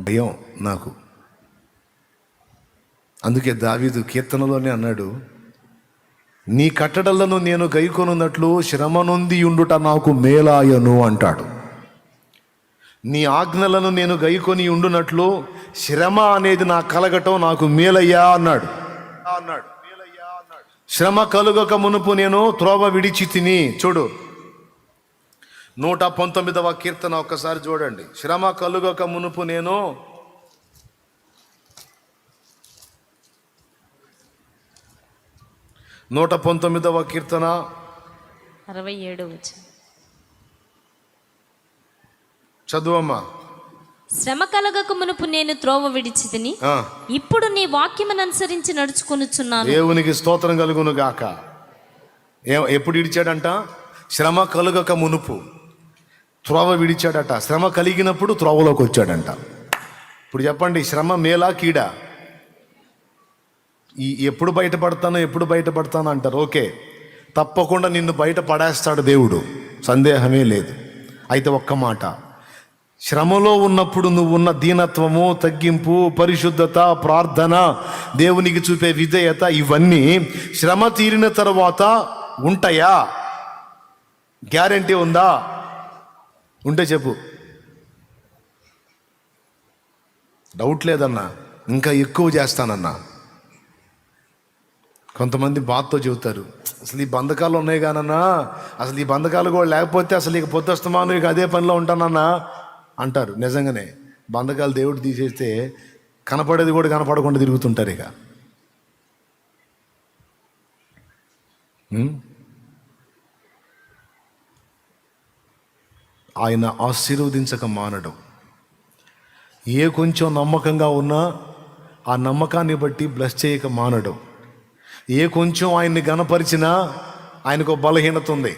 భయం నాకు. అందుకే దావీదు కీర్తనలోనే అన్నాడు, నీ కట్టడలను నేను గైకొనున్నట్లు శ్రమ నొంది ఉండుట నాకు మేలాయను అంటాడు. నీ ఆజ్ఞలను నేను గైకొని ఉండునట్లు శ్రమ అనేది నా కలగటం నాకు మేలయ్యా అన్నాడు. శ్రమ కలుగక మునుపు నేను త్రోవ విడిచి తిని. చూడు 119వ కీర్తన ఒక్కసారి చూడండి. శ్రమ కలుగక మునుపు నేను 119వ కీర్తన 67 చదువమ్మా. శ్రమ కలగక మునుపు నేను త్రోవ విడిచి తిని ఇప్పుడు నీ వాక్యమును అనుసరించి నడుచుకొనుచున్నాను. దేవునికి స్తోత్రం కలుగును గాక. ఎప్పుడు విడిచాడంట? శ్రమ కలుగక మునుపు త్రోవ విడిచాడట. శ్రమ కలిగినప్పుడు త్రోవలోకి వచ్చాడంట. ఇప్పుడు చెప్పండి, శ్రమ మేలా కీడా? ఎప్పుడు బయటపడతాను అంటారు. ఓకే, తప్పకుండా నిన్ను బయట పడేస్తాడు దేవుడు, సందేహమే లేదు. అయితే ఒక్క మాట, శ్రమలో ఉన్నప్పుడు నువ్వు ఉన్న దీనత్వము, తగ్గింపు, పరిశుద్ధత, ప్రార్థన, దేవునికి చూపే విధేయత, ఇవన్నీ శ్రమ తీరిన తర్వాత ఉంటాయా? గ్యారెంటీ ఉందా? ఉంటే చెప్పు. డౌట్ లేదన్నా, ఇంకా ఎక్కువ చేస్తానన్నా. కొంతమంది బాధతో చెబుతారు, అసలు ఈ బంధకాలు ఉన్నాయి కానన్నా, అసలు ఈ బంధకాలు కూడా లేకపోతే అసలు ఇక పొద్దుస్తమాను ఇక అదే పనిలో ఉంటానన్నా అంటారు. నిజంగానే బంధకాలు దేవుడు తీసేస్తే కనపడేది కూడా కనపడకుండా తిరుగుతుంటారు. ఇక ఆయన ఆశీర్వదించక మానడం. ఏ కొంచెం నమ్మకంగా ఉన్నా ఆ నమ్మకాన్ని బట్టి బ్లెస్ చేయక మానడం. ఏ కొంచెం ఆయన్ని గణపరిచినా ఆయనకు బలహీనత ఉంది.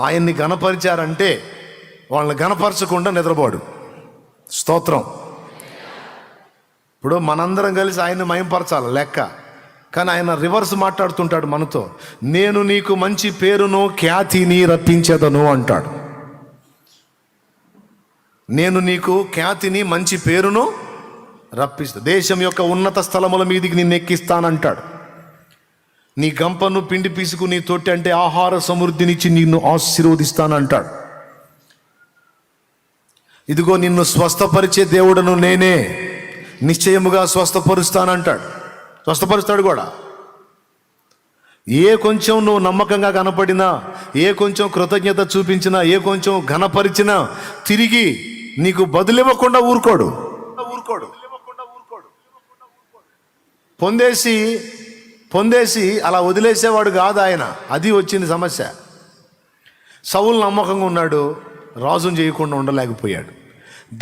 ఆయన్ని గణపరిచారంటే వాళ్ళని గణపరచకుండా నిద్రపోడు. స్తోత్రం. ఇప్పుడు మనందరం కలిసి ఆయన్ని మయంపరచాలి లెక్క, కానీ ఆయన రివర్స్ మాట్లాడుతుంటాడు మనతో. నేను నీకు మంచి పేరును ఖ్యాతిని రప్పించేదను అంటాడు. నేను నీకు ఖ్యాతిని మంచి పేరును రప్పిస్తా, దేశం యొక్క ఉన్నత స్థలముల మీదికి నిన్ను ఎక్కిస్తానంటాడు. నీ గంపను పిండి పీసుకు నీ తొట్టి అంటే ఆహార సమృద్ధినిచ్చి నిన్ను ఆశీర్వదిస్తానంటాడు. ఇదిగో నిన్ను స్వస్థపరిచే దేవుడను నేనే, నిశ్చయముగా స్వస్థపరుస్తానంటాడు. స్వస్థపరుస్తాడు కూడా. ఏ కొంచెం నువ్వు నమ్మకంగా కనపడినా, ఏ కొంచెం కృతజ్ఞత చూపించినా, ఏ కొంచెం ఘనపరిచినా తిరిగి నీకు బదులివ్వకుండా ఊరుకోడు. పొందేసి అలా వదిలేసేవాడు కాదు ఆయన. అది వచ్చింది సమస్య. సౌలు నమ్మకంగా ఉన్నాడు, రాజును చేయకుండా ఉండలేకపోయాడు.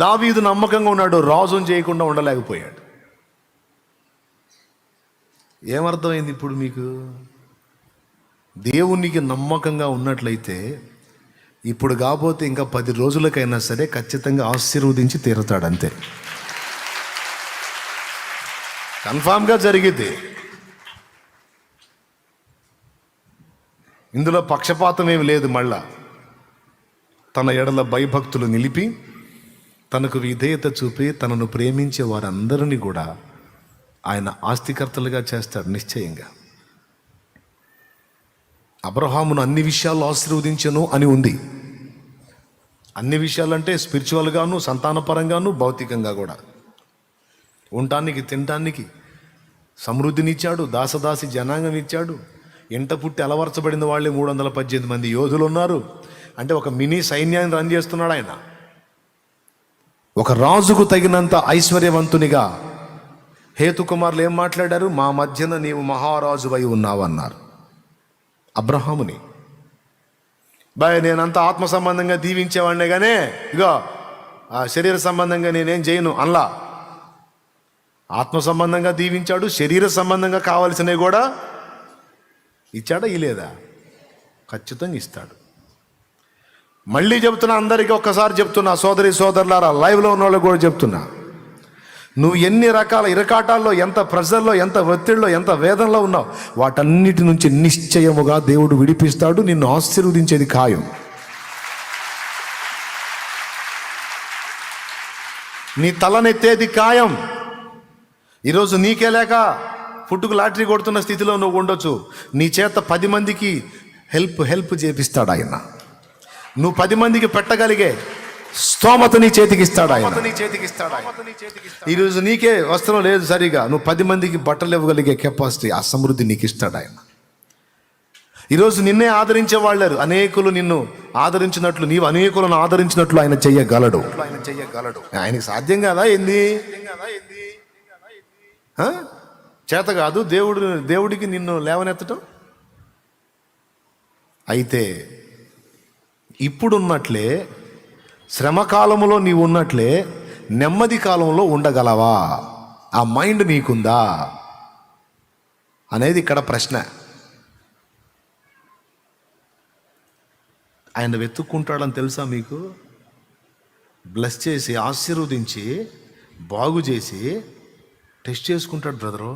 దావీదు నమ్మకంగా ఉన్నాడు, రాజును చేయకుండా ఉండలేకపోయాడు. ఏమర్థమైంది ఇప్పుడు మీకు? దేవునికి నమ్మకంగా ఉన్నట్లయితే ఇప్పుడు కాకపోతే ఇంకా 10 రోజులకైనా సరే ఖచ్చితంగా ఆశీర్వదించి తీరుతాడు. అంతే, కన్ఫామ్గా జరిగిద్ది. ఇందులో పక్షపాతం ఏమి లేదు. మళ్ళా తన ఎడల భయభక్తులు నిలిపి, తనకు విధేయత చూపి, తనను ప్రేమించే వారందరినీ కూడా ఆయన ఆస్తికర్తలుగా చేస్తాడు నిశ్చయంగా. అబ్రహామును అన్ని విషయాల్లో ఆశీర్వదించను అని ఉంది. అన్ని విషయాలంటే స్పిరిచువల్గాను, సంతానపరంగాను, భౌతికంగా కూడా. ఉండటానికి, తినటానికి సమృద్ధినిచ్చాడు. దాసదాసి జనాంగం ఇచ్చాడు. ఎంట పుట్టి అలవర్చబడిన వాళ్ళే 318 మంది యోధులు ఉన్నారు. అంటే ఒక మినీ సైన్యాన్ని రన్ చేస్తున్నాడు ఆయన. ఒక రాజుకు తగినంత ఐశ్వర్యవంతునిగా హేతుకుమారులు ఏం మాట్లాడారు? మా మధ్యన నీవు మహారాజువై ఉన్నావు అన్నారు అబ్రహాముని. నేనంతా ఆత్మ సంబంధంగా దీవించేవాడినే కానీ ఇగో శరీర సంబంధంగా నేనేం చేయను అన్లా. ఆత్మ సంబంధంగా దీవించాడు, శరీర సంబంధంగా కావాల్సినవి కూడా ఇచ్చాడా? ఇలేదా? ఖచ్చితంగా ఇస్తాడు. మళ్ళీ చెప్తున్నా, అందరికీ ఒక్కసారి చెప్తున్నా, సోదరి సోదరులారా, లైవ్లో ఉన్న వాళ్ళకి కూడా చెప్తున్నా, నువ్వు ఎన్ని రకాల ఇరకాటాల్లో, ఎంత ప్రెజర్లో, ఎంత ఒత్తిడిలో, ఎంత వేదనలో ఉన్నావు, వాటన్నిటి నుంచి నిశ్చయముగా దేవుడు విడిపిస్తాడు. నిన్ను ఆశీర్వదించేది ఖాయం. నీ తలనెత్తేది ఖాయం. ఈరోజు నీకే లేక పుట్టుకు లాటరీ కొడుతున్న స్థితిలో నువ్వు ఉండొచ్చు. నీ చేత 10 మందికి హెల్ప్ చేపిస్తాడు ఆయన. నువ్వు 10 మందికి పెట్టగలిగే స్తోమత నీ చేతికి ఇస్తాడు ఆయన. ఈరోజు నీకే వస్త్రం లేదు సరిగా, నువ్వు 10 మందికి బట్టలు ఇవ్వగలిగే కెపాసిటీ, ఆ సమృద్ధి నీకు ఇస్తాడు ఆయన. ఈరోజు నిన్నే ఆదరించే వాళ్ళారు, అనేకులు నిన్ను ఆదరించినట్లు నీవు అనేకులను ఆదరించినట్లు ఆయన చెయ్యగలడు. ఆయనకి సాధ్యం కాదా ఏంది? చేత కాదు దేవుడికి నిన్ను లేవనెత్తటం. అయితే ఇప్పుడున్నట్లే శ్రమకాలంలో నీవు ఉన్నట్లే నెమ్మది కాలంలో ఉండగలవా? ఆ మైండ్ నీకుందా అనేది ఇక్కడ ప్రశ్న. ఆయన వెతుక్కుంటాడని తెలుసా మీకు? బ్లెస్ చేసి ఆశీర్వదించి బాగు చేసి టెస్ట్ చేసుకుంటాడు. బ్రదరు,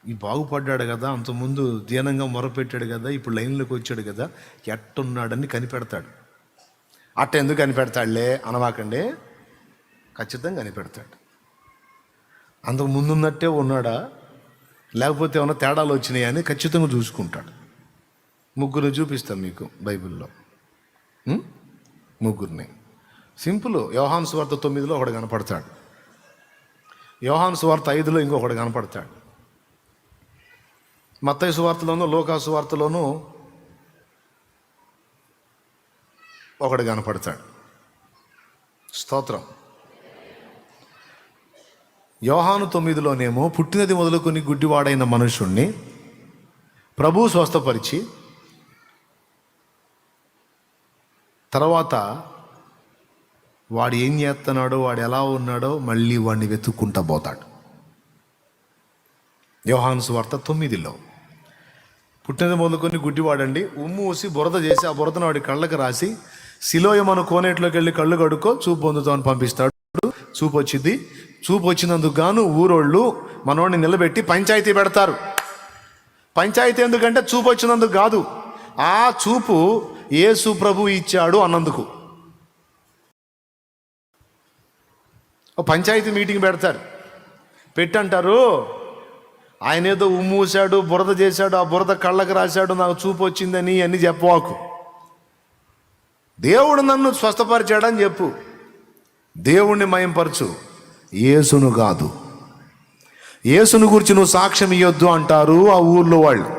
ఈ బాగుపడ్డాడు కదా, అంతకుముందు దీనంగా మొరపెట్టాడు కదా, ఇప్పుడు లైన్లోకి వచ్చాడు కదా, ఎట్టున్నాడని కనిపెడతాడు. అట్ట ఎందుకు కనిపెడతాడులే అనవాకండి, ఖచ్చితంగా కనిపెడతాడు. అంతకు ముందున్నట్టే ఉన్నాడా, లేకపోతే ఏమైనా తేడాలు వచ్చినాయా అని ఖచ్చితంగా చూసుకుంటాడు. ముగ్గురు చూపిస్తాం మీకు బైబిల్లో, ముగ్గురిని. సింపుల్. యోహాను సువార్త 9లో ఒకడు కనపడతాడు, యోహాను సువార్త 5లో ఇంకొకడు కనపడతాడు, మత్తయి సువార్తలోనూ లూకా సువార్తలోనూ ఒకడు కనపడతాడు. స్తోత్రం. యోహాను 9లోనేమో పుట్టినది మొదలుకొని గుడ్డివాడైన మనుషుణ్ణి ప్రభువు స్వస్థపరిచి తర్వాత వాడు ఏం చేస్తున్నాడో, వాడు ఎలా ఉన్నాడో మళ్ళీ వాడిని వెతుక్కుంటా పోతాడు. యోహాను సువార్త 9లో పుట్టినది మొదలుకొని గుడ్డివాడండి, ఉమ్ము ఊసి బురద చేసి ఆ బురదను వాడి కళ్ళకి రాసి సిలోయమను కోనేట్లోకి వెళ్ళి కళ్ళు కడుక్కో చూపు పొందుతామని పంపిస్తాడు. చూపు వచ్చింది. చూపు వచ్చినందుకు గాను ఊరోళ్ళు మనోడిని నిలబెట్టి పంచాయతీ పెడతారు. పంచాయతీ ఎందుకంటే చూపు వచ్చినందుకు కాదు, ఆ చూపు యేసు ప్రభు ఇచ్చాడు అన్నందుకు. పంచాయతీ మీటింగ్ పెడతారు. పెట్టంటారు, ఆయన ఏదో ఉమ్మూసాడు, బురద చేశాడు, ఆ బురద కళ్ళకు రాశాడు, నాకు చూపు వచ్చిందని అన్నీ చెప్పవాకు. దేవుడు నన్ను స్వస్థపరిచాడని చెప్పు, దేవుణ్ణి మయంపరచు, యేసును కాదు. యేసును గురించి నువ్వు సాక్ష్యం ఇవ్వద్దు అంటారు ఆ ఊర్లో వాళ్ళు.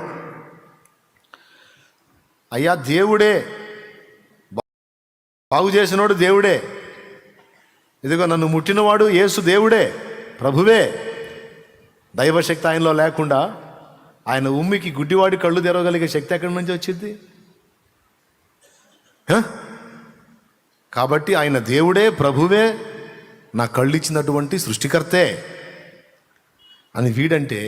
అయ్యా దేవుడే బాగు చేసినోడు, దేవుడే. ఇదిగో నన్ను ముట్టినవాడు యేసు, దేవుడే, ప్రభువే. దైవశక్తి ఆయనలో లేకుండా ఆయన ఉమ్మికి గుడ్డివాడి కళ్ళు తెరవగలిగే శక్తి ఎక్కడి నుంచి వచ్చింది? కాబట్టి ఆయన దేవుడే, ప్రభువే, నా కళ్ళు ఇచ్చినటువంటి సృష్టికర్తే అని వీడంటే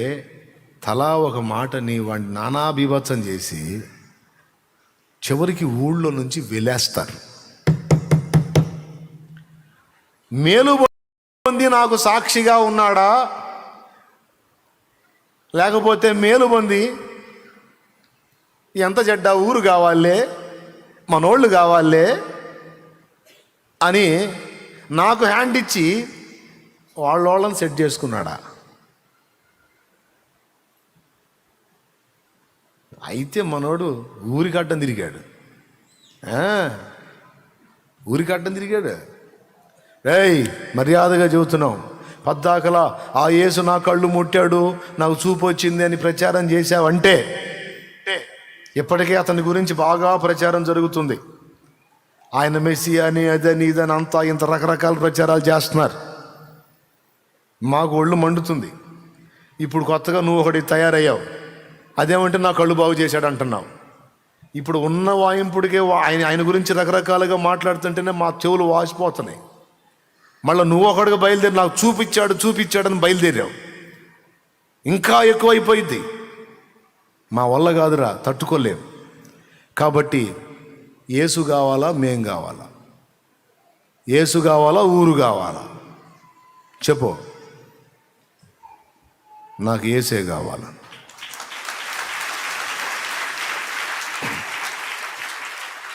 తలా ఒక మాటని వాడిని నానా బీభత్సం చేసి చివరికి ఊళ్ళో నుంచి వెలేస్తారు. మేలు పొంది నాకు సాక్షిగా ఉన్నాడా, లేకపోతే మేలు పొంది ఎంత చెడ్డ ఊరు కావాలే, మనోళ్ళు కావాలే అని నాకు హ్యాండ్ ఇచ్చి వాళ్ళని సెట్ చేసుకున్నాడా? అయితే మనోడు ఊరికడ్డం తిరిగాడు, ఊరికడ్డం తిరిగాడు. రేయ్, మర్యాదగా చెబుతున్నాం, పద్దాకలా ఆ యేసు నా కళ్ళు ముట్టాడు, నాకు చూపు వచ్చింది అని ప్రచారం చేశావంటే ఇప్పటికే అతని గురించి బాగా ప్రచారం జరుగుతుంది. ఆయన మెస్సీ అని అదని ఇదని అంతా ఇంత రకరకాల ప్రచారాలు చేస్తున్నారు. మాకు ఒళ్ళు మండుతుంది. ఇప్పుడు కొత్తగా నువ్వు ఒకటి తయారయ్యావు, అదేమంటే నా కళ్ళు బాగు చేశాడు అంటున్నావు. ఇప్పుడు ఉన్న వాయింపుడికే ఆయన గురించి రకరకాలుగా మాట్లాడుతుంటేనే మా చెవులు వాసిపోతున్నాయి. మళ్ళీ నువ్వు ఒకటిగా బయలుదేరి నాకు చూపించాడని బయలుదేరావు. ఇంకా ఎక్కువైపోయింది. మా వల్ల కాదురా, తట్టుకోలేము. కాబట్టి యేసు కావాలా, మేం కావాలా? యేసు కావాలా, ఊరు కావాలా? చెప్పు. నాకు యేసే కావాలా.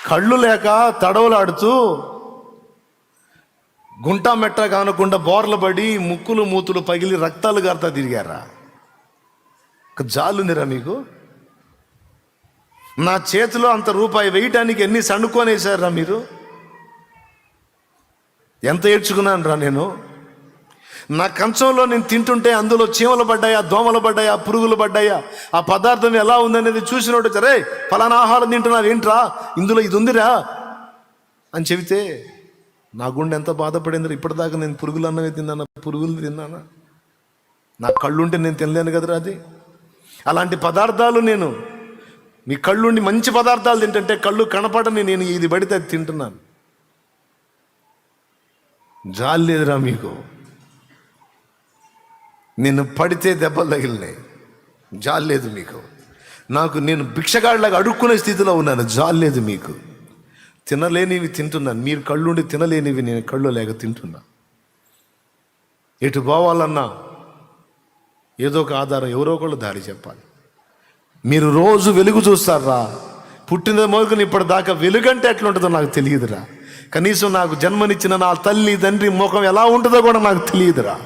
కళ్ళు లేక తడవలాడుతూ గుంటా మెట్ట కానకుండా బోర్ల పడి ముక్కులు మూతులు పగిలి రక్తాలు గారుతా తిరిగారా? ఒక జాలుందిరా మీకు? నా చేతిలో అంత రూపాయి వేయటానికి ఎన్ని సణుకోనేసారా మీరు? ఎంత ఏడ్చుకున్నాను రా నేను. నా కంచంలో నేను తింటుంటే అందులో చీమలు పడ్డాయా, దోమలు పడ్డాయా, పురుగులు పడ్డాయా, ఆ పదార్థం ఎలా ఉందనేది చూసినోడు సరే ఫలానా ఆహారం తింటున్నావు ఏంట్రా, ఇందులో ఇది ఉందిరా అని చెబితే నా గుండె ఎంత బాధపడిందిరా. ఇప్పటిదాకా నేను పురుగులు అన్నవి తిన్నానా, పురుగులు తిన్నానా? నా కళ్ళుంటే నేను తినలేను కదరా అది. అలాంటి పదార్థాలు నేను మీ కళ్ళుండి మంచి పదార్థాలు తింటుంటే కళ్ళు కనపడని నేను ఇది పడితే అది తింటున్నాను. జాలి లేదురా మీకు? నేను పడితే దెబ్బలు తగిలినాయి, జాలి లేదు మీకు. నేను భిక్షగాడిలాగా అడుక్కునే స్థితిలో ఉన్నాను, జాలి లేదు మీకు. తినలేనివి తింటున్నాను, మీరు కళ్ళుండి తినలేనివి నేను కళ్ళు లేక తింటున్నా. ఎటు పోవాలన్నా ఏదో ఒక ఆధారం, ఎవరో ఒకళ్ళు దారి చెప్పాలి. మీరు రోజు వెలుగు చూస్తారా? పుట్టిన మొదలుకొని ఇప్పటిదాకా వెలుగంటే ఎట్లుంటుందో నాకు తెలియదురా. కనీసం నాకు జన్మనిచ్చిన నా తల్లి తండ్రి ముఖం ఎలా ఉంటుందో కూడా నాకు తెలియదురా.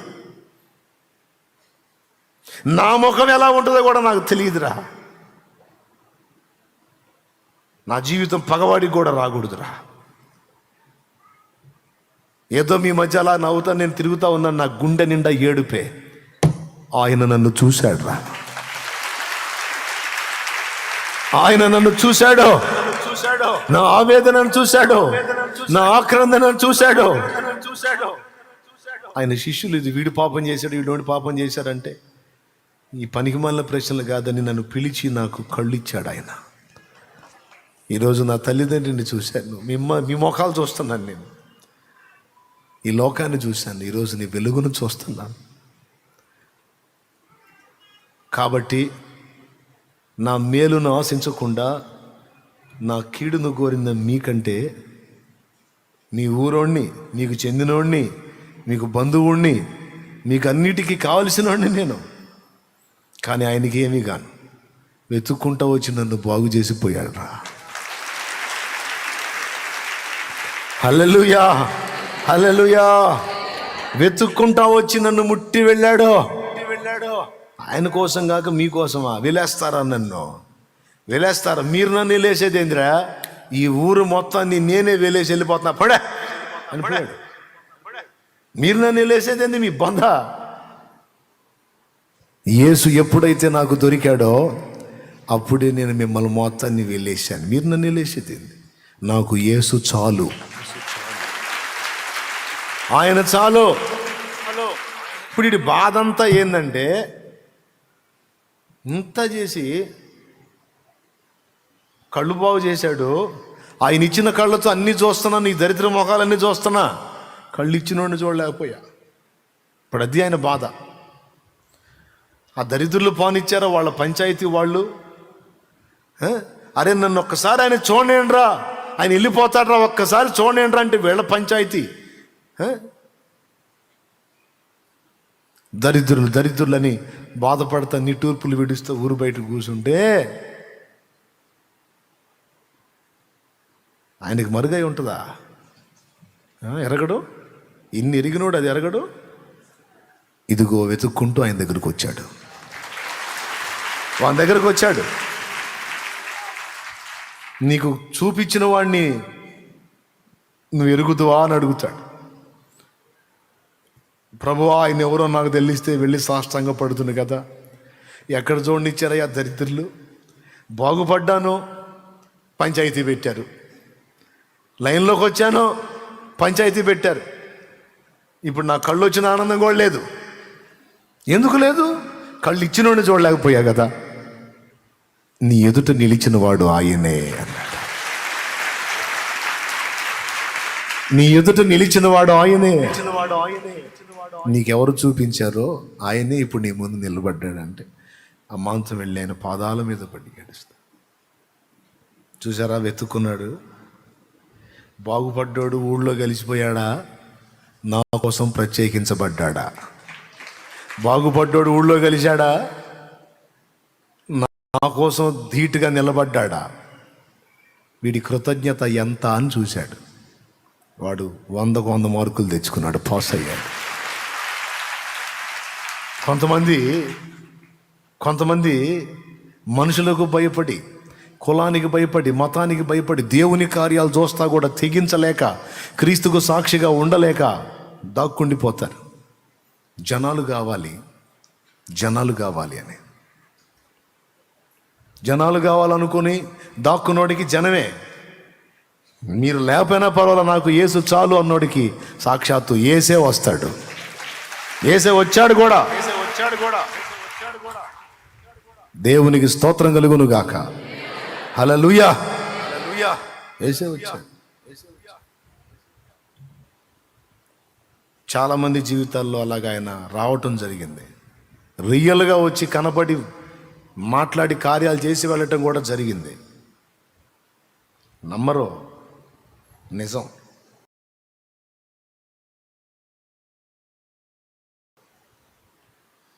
నా ముఖం ఎలా ఉంటుందో కూడా నాకు తెలియదురా. నా జీవితం పగవాడికి కూడా రాకూడదురా. ఏదో మీ మధ్య అలా నవ్వుతా నేను తిరుగుతా ఉన్నాను, నా గుండె నిండా ఏడుపే. ఆయన నన్ను చూశాడురా, ఆయన నన్ను చూశాడు, నా ఆవేదనను చూశాడు, నా ఆక్రందనను చూశాడు. ఆయన శిష్యులు ఇది వీడు పాపం చేశాడు, వీడోడి పాపం చేశారంటే ఈ పనికి మాలిన ప్రశ్నలు కాదని నన్ను పిలిచి నాకు కళ్ళు ఇచ్చాడు ఆయన. ఈరోజు నా తల్లిదండ్రిని చూశాను, మీ ముఖాలు చూస్తున్నాను, నేను ఈ లోకాన్ని చూశాను, ఈరోజు నీ వెలుగును చూస్తున్నాను. కాబట్టి నా మేలును ఆశించకుండా నా కీడును కోరిన మీకంటే మీ ఊరోణ్ణి, మీకు చెందినోడిని, మీకు బంధువుణ్ణి, మీకు అన్నిటికీ కావలసినోడిని నేను. కానీ ఆయనకి ఏమీ కాను, వెతుక్కుంటా వచ్చి నన్ను బాగు చేసిపోయాడు రా. హల్లెలూయా, హల్లెలూయా. వెతుక్కుంటా వచ్చి నన్ను ముట్టి వెళ్ళాడు. ఆయన కోసం కాక మీకోసమా? వెలేస్తారా నన్ను? వెలేస్తారా? మీరు నన్ను వెళ్ళేసేది ఏందిరా? ఈ ఊరు మొత్తాన్ని నేనే వెలేసి వెళ్ళిపోతున్నా పడే అని పోయాడు. మీరు నన్ను వెళ్ళేసేది ఏంది? మీ బంధ. యేసు ఎప్పుడైతే నాకు దొరికాడో అప్పుడే నేను మిమ్మల్ని మొత్తాన్ని వెళ్ళేసాను. మీరు నన్ను వెళ్ళేసేది ఏంది? నాకు యేసు చాలు, ఆయన చాలు. ఇప్పుడు ఇది బాధ అంతా ఏంటంటే, ఇంత చేసి కళ్ళు బాగు చేశాడు, ఆయన ఇచ్చిన కళ్ళతో అన్నీ చూస్తున్నా, నీ దరిద్ర ముఖాలన్నీ చూస్తున్నా, కళ్ళు ఇచ్చినోడిని చూడలేకపోయా. ఇప్పుడు అది ఆయన బాధ. ఆ దరిద్రులు పానిచ్చారా వాళ్ళ పంచాయతీ వాళ్ళు? అరే నన్ను ఒక్కసారి ఆయన చూడండిరా, ఆయన వెళ్ళిపోతాడ్రా, ఒక్కసారి చూడండిరా అంటే వీళ్ళ పంచాయతీ. దరిద్రులని బాధపడతా నిట్టూర్పులు విడుస్తూ ఊరు బయట కూర్చుంటే ఆయనకి మరుగై ఉంటుందా? ఎరగడు. ఇన్ని ఎరిగినోడు అది ఎరగడు. ఇదిగో వెతుక్కుంటూ ఆయన దగ్గరకు వచ్చాడు, వాళ్ళ దగ్గరకు వచ్చాడు. నీకు చూపించిన వాడిని నువ్వు ఎరుగుదువా అని అడుగుతాడు. ప్రభువా ఆయన ఎవరో నాకు తెలిస్తే వెళ్ళి సాష్టాంగ పడుతుంది కదా. ఎక్కడ చూడనిచ్చారయ్యా దరిద్రులు? బాగుపడ్డాను, పంచాయతీ పెట్టారు. లైన్లోకి వచ్చాను, పంచాయతీ పెట్టారు. ఇప్పుడు నా కళ్ళు వచ్చిన ఆనందం కూడా లేదు. ఎందుకు లేదు? కళ్ళు ఇచ్చినోడిని చూడలేకపోయా కదా. నీ ఎదుట నిలిచిన వాడు ఆయనే అన్నాడు. నీ ఎదుట నిలిచిన వాడు ఆయనే. నీకెవరు చూపించారో ఆయనే ఇప్పుడు నీ ముందు నిలబడ్డాడంటే ఆ మాంసం వెళ్ళి ఆయన పాదాల మీద పడి గడుస్తా. చూసారా? వెతుక్కున్నాడు, బాగుపడ్డాడు, ఊళ్ళో కలిసిపోయాడా? నా కోసం ప్రత్యేకించబడ్డాడా? బాగుపడ్డాడు, ఊళ్ళో కలిశాడా? నా కోసం ధీటుగా నిలబడ్డాడా? వీడి కృతజ్ఞత ఎంత అని చూశాడు. వాడు 100 మార్కులు తెచ్చుకున్నాడు, పాస్ అయ్యాడు. కొంతమంది మనుషులకు భయపడి, కులానికి భయపడి, మతానికి భయపడి, దేవుని కార్యాలు చూస్తా కూడా తెగించలేక, క్రీస్తుకు సాక్షిగా ఉండలేక దాక్కుండిపోతారు. జనాలు కావాలి అని, జనాలు కావాలనుకుని దాక్కున్నోడికి జనమే. మీరు లేకపోయినా పర్వాలేదు, నాకు యేసు చాలు అన్నోడికి సాక్షాత్తు యేసే వస్తాడు. యేసే వచ్చాడు కూడా. దేవునికి స్తోత్రం కలుగును గాక. హల్లెలూయా. యేసే వచ్చాడు. చాలామంది జీవితాల్లో అలాగా ఆయన రావటం జరిగింది. రియల్గా వచ్చి కనపడి మాట్లాడి కార్యాలు చేసి వెళ్ళటం కూడా జరిగింది. నమ్మరు, నిజం.